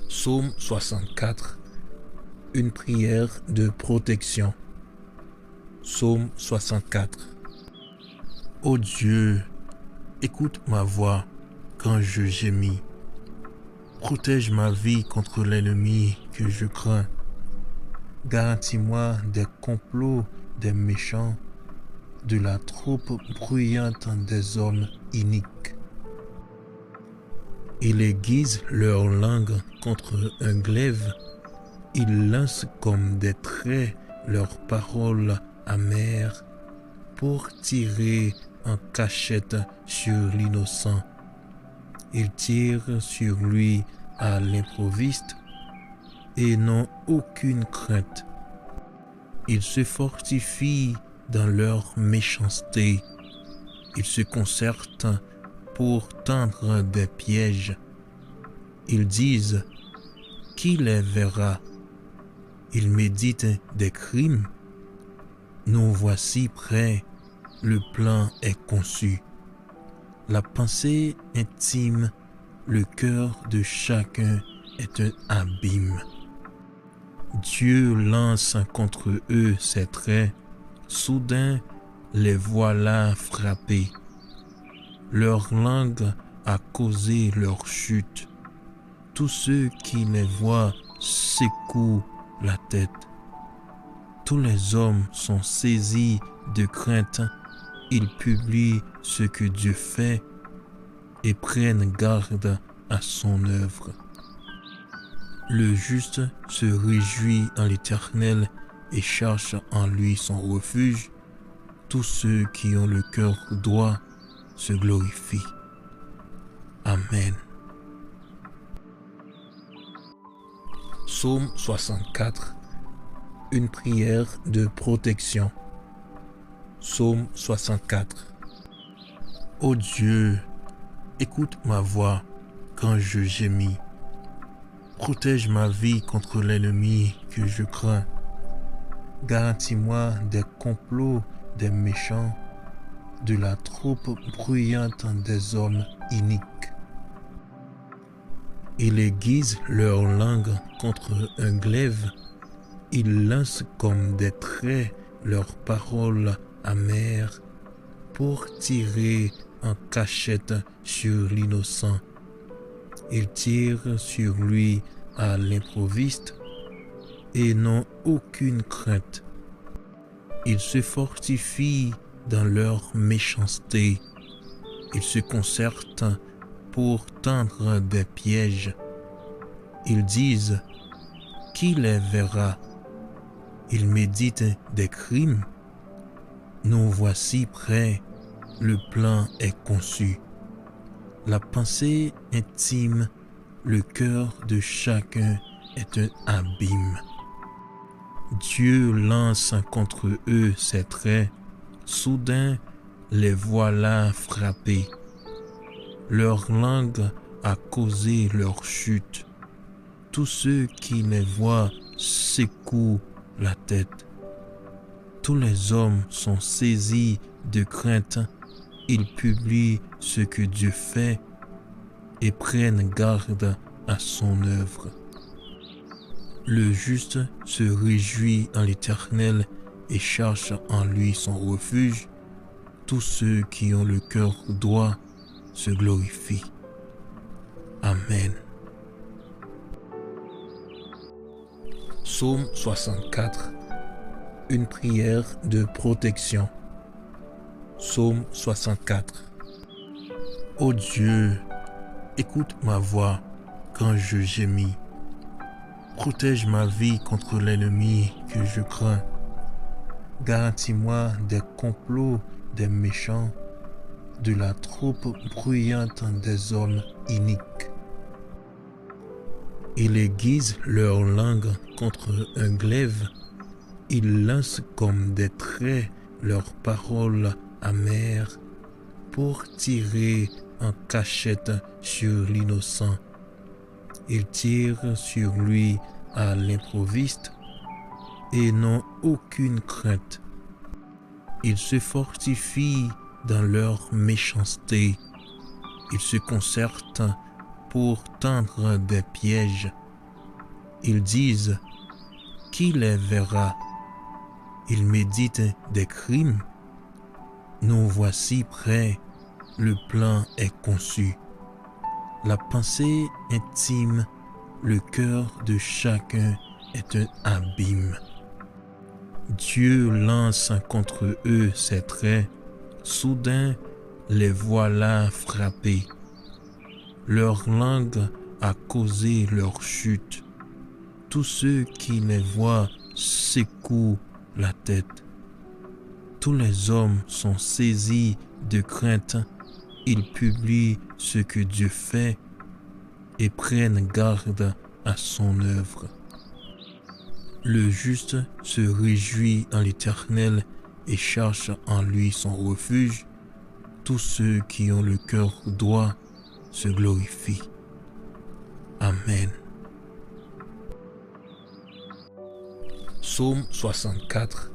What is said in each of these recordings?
Psaume 64, une prière de protection. Psaume 64. Ô Dieu, écoute ma voix quand je gémis. Protège ma vie contre l'ennemi que je crains. Garantis-moi des complots des méchants, de la troupe bruyante des hommes iniques. Ils aiguisent leur langue contre un glaive, ils lancent comme des traits leurs paroles amères pour tirer en cachette sur l'innocent. Ils tirent sur lui à l'improviste et n'ont aucune crainte. Ils se fortifient dans leur méchanceté. Ils se concertent pour tendre des pièges. Ils disent, qui les verra? Ils méditent des crimes. Nous voici prêts, le plan est conçu. La pensée intime, le cœur de chacun est un abîme. Dieu lance contre eux ses traits, soudain les voilà frappés. Leur langue a causé leur chute. Tous ceux qui les voient secouent la tête. Tous les hommes sont saisis de crainte. Ils publient ce que Dieu fait et prennent garde à son œuvre. Le juste se réjouit en l'Éternel et cherche en lui son refuge. Tous ceux qui ont le cœur droit se glorifient. Amen. Psaume 64, une prière de protection. Psaume 64. Ô Dieu, écoute ma voix quand je gémis. Protège ma vie contre l'ennemi que je crains. Garantis-moi des complots des méchants, de la troupe bruyante des hommes iniques. Ils aiguisent leur langue contre un glaive, ils lancent comme des traits leurs paroles amères pour tirer en cachette sur l'innocent. Ils tirent sur lui à l'improviste et n'ont aucune crainte. Ils se fortifient dans leur méchanceté. Ils se concertent pour tendre des pièges. Ils disent, qui les verra? Ils méditent des crimes. Nous voici prêts, le plan est conçu. La pensée intime, le cœur de chacun est un abîme. Dieu lance contre eux ses traits, soudain les voilà frappés. Leur langue a causé leur chute. Tous ceux qui les voient secouent la tête. Tous les hommes sont saisis de crainte. Ils publient ce que Dieu fait et prennent garde à son œuvre. Le juste se réjouit en l'Éternel et cherche en lui son refuge. Tous ceux qui ont le cœur droit se glorifient. Amen. Psaume 64, une prière de protection. Psaume 64. Ô Dieu, écoute ma voix quand je gémis. Protège ma vie contre l'ennemi que je crains. Garantis-moi des complots des méchants, de la troupe bruyante des hommes iniques. Ils aiguisent leur langue contre un glaive, ils lancent comme des traits leurs paroles amères pour tirer en cachette sur l'innocent. Ils tirent sur lui à l'improviste et n'ont aucune crainte. Ils se fortifient dans leur méchanceté. Ils se concertent pour tendre des pièges. Ils disent, qui les verra? Ils méditent des crimes. Nous voici prêts, le plan est conçu. La pensée intime, le cœur de chacun est un abîme. Dieu lance contre eux ses traits, soudain les voilà frappés. Leur langue a causé leur chute. Tous ceux qui les voient secouent la tête. Tous les hommes sont saisis de crainte. Ils publient ce que Dieu fait et prennent garde à son œuvre. Le juste se réjouit en l'Éternel et cherche en lui son refuge. Tous ceux qui ont le cœur droit se glorifient. Amen. Psaume 64.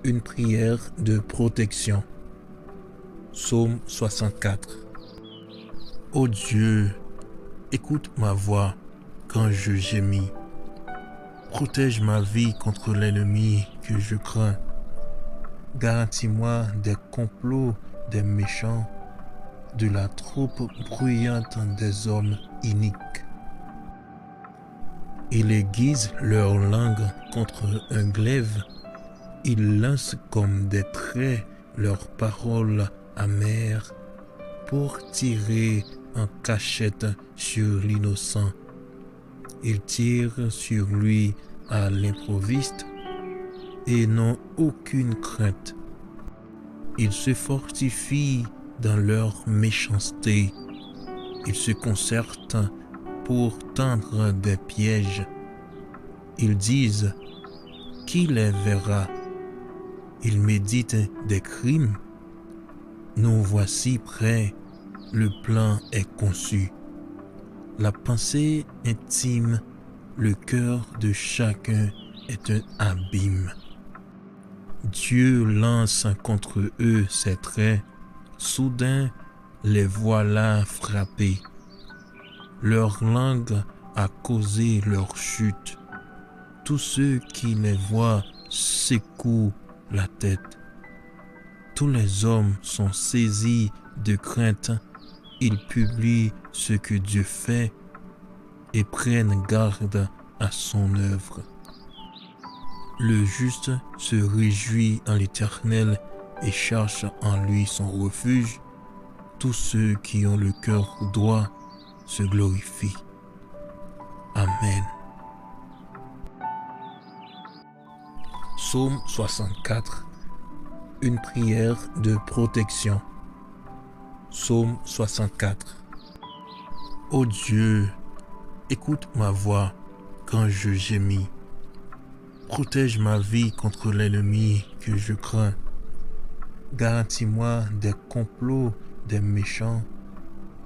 Une prière de protection. Psaume 64. Ô Dieu, écoute ma voix quand je gémis. Protège ma vie contre l'ennemi que je crains. Garantis-moi des complots des méchants, de la troupe bruyante des hommes iniques. Ils aiguisent leur langue contre un glaive. Ils lancent comme des traits leurs paroles amères pour tirer en cachette sur l'innocent. Ils tirent sur lui à l'improviste et n'ont aucune crainte. Ils se fortifient dans leur méchanceté. Ils se concertent pour tendre des pièges. Ils disent, qui les verra? Ils méditent des crimes. Nous voici prêts, le plan est conçu. La pensée intime, le cœur de chacun est un abîme. Dieu lance contre eux ses traits, soudain les voilà frappés. Leur langue a causé leur chute. Tous ceux qui les voient secouent la tête. Tous les hommes sont saisis de crainte. Ils publient ce que Dieu fait et prennent garde à son œuvre. Le juste se réjouit en l'Éternel et cherche en lui son refuge. Tous ceux qui ont le cœur droit se glorifient. Amen. Psaume 64. Une prière de protection. Psaume 64. Ô Dieu, écoute ma voix quand je gémis. Protège ma vie contre l'ennemi que je crains. Garantis-moi des complots des méchants,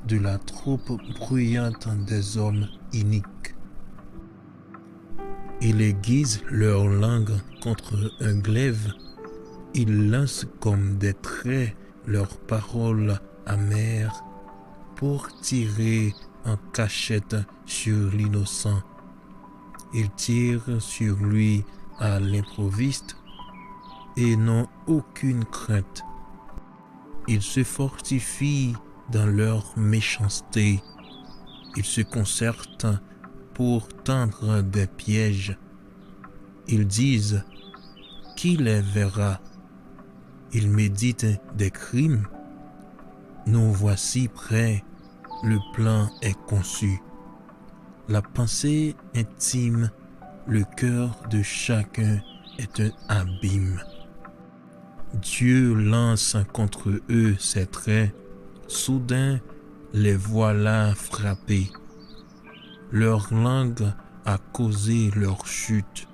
de la troupe bruyante des hommes iniques. Ils aiguisent leur langue contre un glaive. Ils lancent comme des traits leurs paroles amères pour tirer en cachette sur l'innocent. Ils tirent sur lui à l'improviste et n'ont aucune crainte. Ils se fortifient dans leur méchanceté. Ils se concertent pour tendre des pièges. Ils disent, qui les verra? Ils méditent des crimes. Nous voici prêts, le plan est conçu. La pensée intime, le cœur de chacun est un abîme. Dieu lance contre eux ses traits, soudain les voilà frappés. Leur langue a causé leur chute.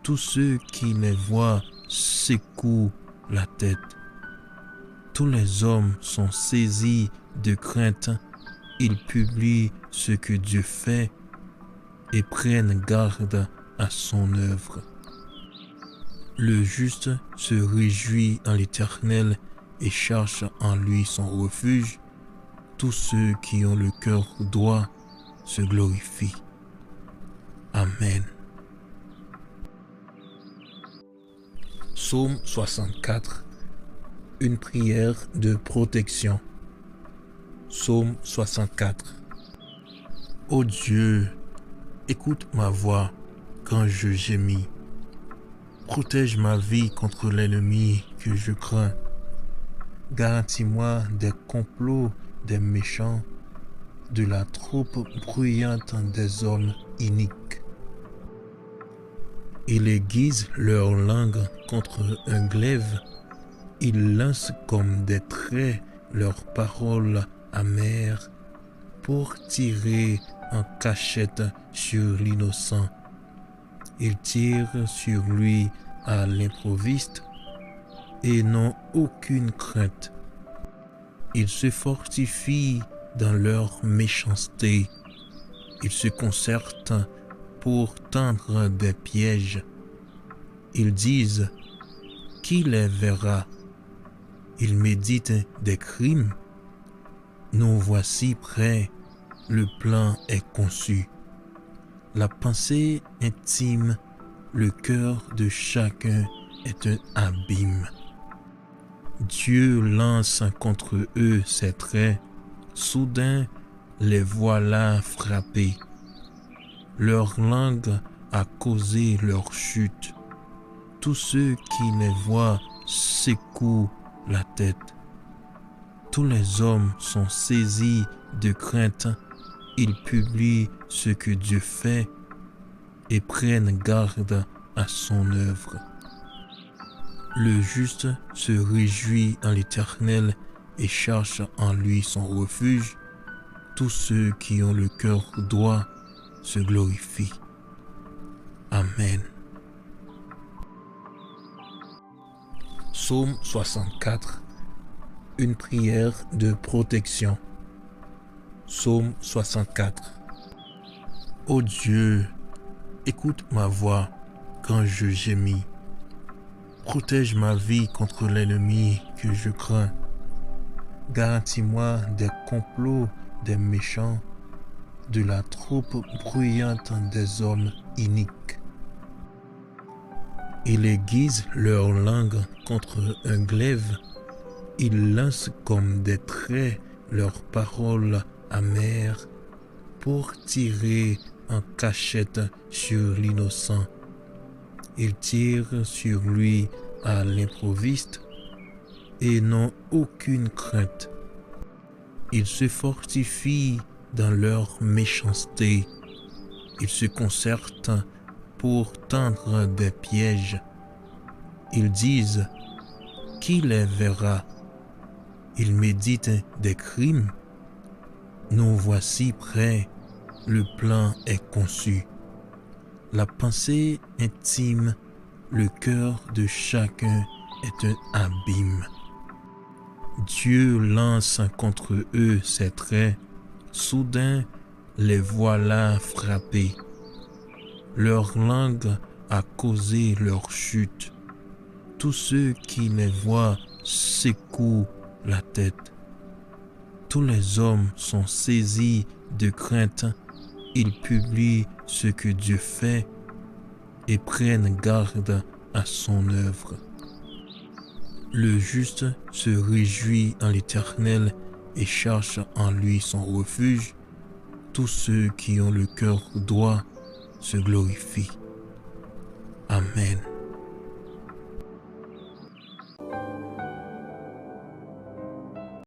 Tous ceux qui les voient secouent la tête. Tous les hommes sont saisis de crainte. Ils publient ce que Dieu fait et prennent garde à son œuvre. Le juste se réjouit en l'Éternel et cherche en lui son refuge. Tous ceux qui ont le cœur droit se glorifient. Amen. Psaume 64. Une prière de protection. Psaume 64. Ô Dieu, écoute ma voix quand je gémis. Protège ma vie contre l'ennemi que je crains. Garantis-moi des complots des méchants, de la troupe bruyante des hommes iniques. Ils aiguisent leur langue contre un glaive, ils lancent comme des traits leurs paroles amères pour tirer en cachette sur l'innocent. Ils tirent sur lui à l'improviste et n'ont aucune crainte. Ils se fortifient dans leur méchanceté. Ils se concertent pour tendre des pièges. Ils disent, qui les verra? Ils méditent des crimes. Nous voici prêts, le plan est conçu. La pensée intime, le cœur de chacun est un abîme. Dieu lance contre eux ses traits, soudain les voilà frappés. Leur langue a causé leur chute. Tous ceux qui les voient secouent la tête. Tous les hommes sont saisis de crainte. Ils publient ce que Dieu fait et prennent garde à son œuvre. Le juste se réjouit en l'Éternel et cherche en lui son refuge. Tous ceux qui ont le cœur droit se glorifient. Amen. Psaume 64. Une prière de protection. Psaume 64. Ô Dieu, écoute ma voix quand je gémis. Protège ma vie contre l'ennemi que je crains. Garantis-moi des complots des méchants, de la troupe bruyante des hommes iniques. Ils aiguisent leur langue contre un glaive, ils lancent comme des traits leurs paroles amères pour tirer en cachette sur l'innocent. Ils tirent sur lui à l'improviste et n'ont aucune crainte. Ils se fortifient dans leur méchanceté. Ils se concertent pour tendre des pièges. Ils disent, qui les verra? Ils méditent des crimes. Nous voici prêts, le plan est conçu. La pensée intime, le cœur de chacun est un abîme. Dieu lance contre eux ses traits, soudain les voilà frappés. Leur langue a causé leur chute. Tous ceux qui les voient secouent la tête. Tous les hommes sont saisis de crainte. Ils publient ce que Dieu fait et prennent garde à son œuvre. Le juste se réjouit en l'Éternel et cherche en lui son refuge. Tous ceux qui ont le cœur droit se glorifient. Amen.